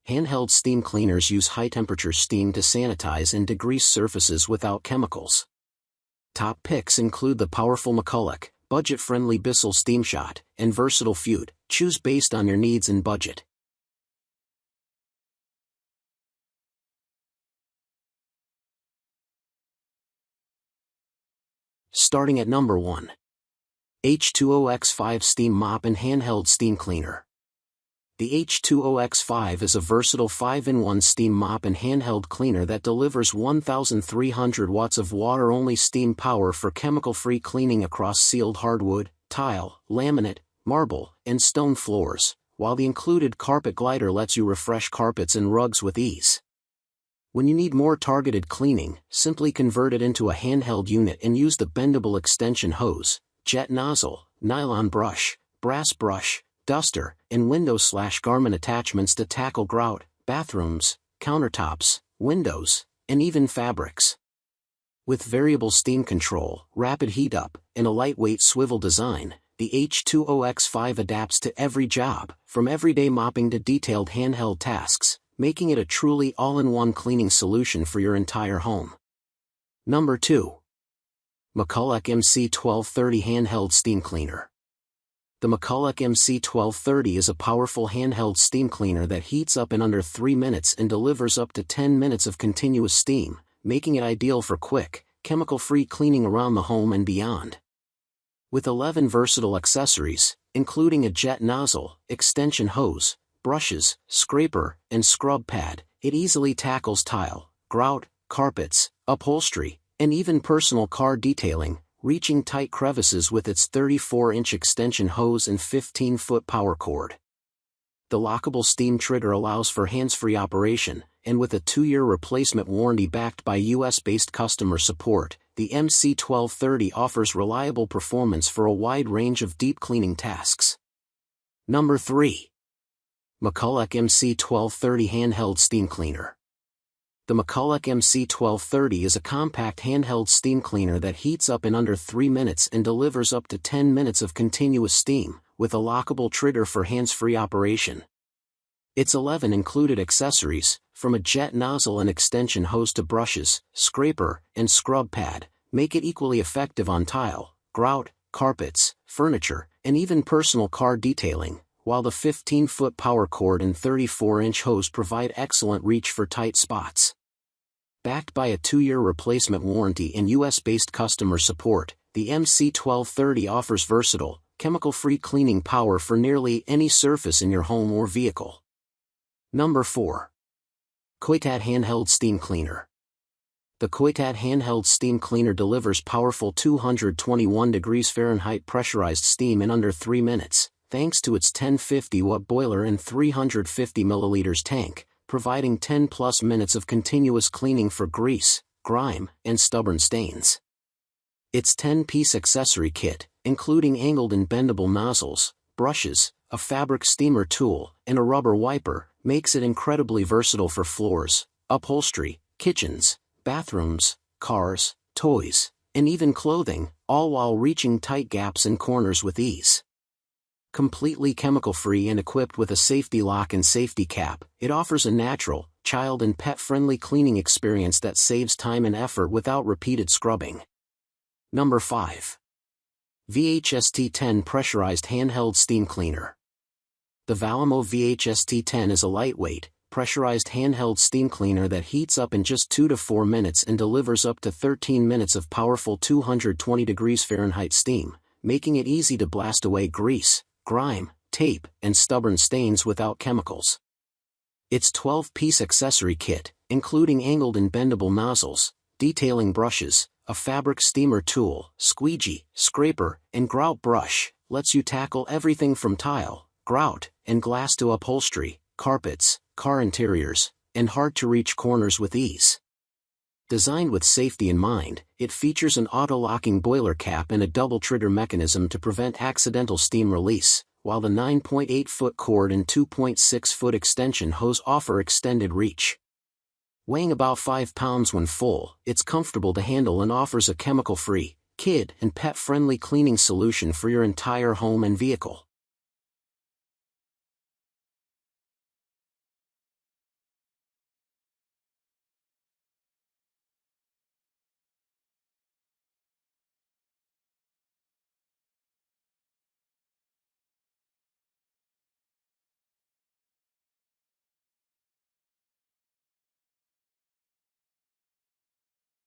Handheld steam cleaners use high-temperature steam to sanitize and degrease surfaces without chemicals. Top picks include the powerful McCulloch, budget-friendly Bissell Steam Shot, and versatile Feud. Choose based on your needs and budget. Starting at number 1. H2OX5 Steam Mop and Handheld Steam Cleaner. The H2OX5 is a versatile 5-in-1 steam mop and handheld cleaner that delivers 1,300 watts of water-only steam power for chemical-free cleaning across sealed hardwood, tile, laminate, marble, and stone floors, while the included carpet glider lets you refresh carpets and rugs with ease. When you need more targeted cleaning, simply convert it into a handheld unit and use the bendable extension hose, jet nozzle, nylon brush, brass brush, duster, and window/garment attachments to tackle grout, bathrooms, countertops, windows, and even fabrics. With variable steam control, rapid heat up, and a lightweight swivel design, the H2OX5 adapts to every job, from everyday mopping to detailed handheld tasks, making it a truly all-in-one cleaning solution for your entire home. Number 2. McCulloch MC1230 Handheld Steam Cleaner. The McCulloch MC1230 is a powerful handheld steam cleaner that heats up in under 3 minutes and delivers up to 10 minutes of continuous steam, making it ideal for quick, chemical-free cleaning around the home and beyond. With 11 versatile accessories, including a jet nozzle, extension hose, brushes, scraper, and scrub pad, it easily tackles tile, grout, carpets, upholstery, and even personal car detailing, reaching tight crevices with its 34-inch extension hose and 15-foot power cord. The lockable steam trigger allows for hands-free operation, and with a 2-year replacement warranty backed by US-based customer support, the MC1230 offers reliable performance for a wide range of deep cleaning tasks. Number 3. McCulloch MC1230 Handheld Steam Cleaner. The McCulloch MC1230 is a compact handheld steam cleaner that heats up in under 3 minutes and delivers up to 10 minutes of continuous steam, with a lockable trigger for hands-free operation. Its 11 included accessories, from a jet nozzle and extension hose to brushes, scraper, and scrub pad, make it equally effective on tile, grout, carpets, furniture, and even personal car detailing, while the 15-foot power cord and 34-inch hose provide excellent reach for tight spots. Backed by a 2-year replacement warranty and US-based customer support, the MC1230 offers versatile, chemical-free cleaning power for nearly any surface in your home or vehicle. Number 4. KOITAT Handheld Steam Cleaner. The KOITAT Handheld Steam Cleaner delivers powerful 221 degrees Fahrenheit pressurized steam in under 3 minutes, thanks to its 1050-watt boiler and 350 milliliters tank, providing 10+ minutes of continuous cleaning for grease, grime, and stubborn stains. Its 10-piece accessory kit, including angled and bendable nozzles, brushes, a fabric steamer tool, and a rubber wiper, makes it incredibly versatile for floors, upholstery, kitchens, bathrooms, cars, toys, and even clothing, all while reaching tight gaps and corners with ease. Completely chemical-free and equipped with a safety lock and safety cap, it offers a natural, child and pet-friendly cleaning experience that saves time and effort without repeated scrubbing. Number 5. VHST10 Pressurized Handheld Steam Cleaner. The Valimo VHST10 is a lightweight, pressurized handheld steam cleaner that heats up in just 2 to 4 minutes and delivers up to 13 minutes of powerful 220 degrees Fahrenheit steam, making it easy to blast away grease, grime, tape, and stubborn stains without chemicals. Its 12-piece accessory kit, including angled and bendable nozzles, detailing brushes, a fabric steamer tool, squeegee, scraper, and grout brush, lets you tackle everything from tile, grout, and glass to upholstery, carpets, car interiors, and hard-to-reach corners with ease. Designed with safety in mind, it features an auto-locking boiler cap and a double trigger mechanism to prevent accidental steam release, while the 9.8-foot cord and 2.6-foot extension hose offer extended reach. Weighing about 5 pounds when full, it's comfortable to handle and offers a chemical-free, kid- and pet-friendly cleaning solution for your entire home and vehicle.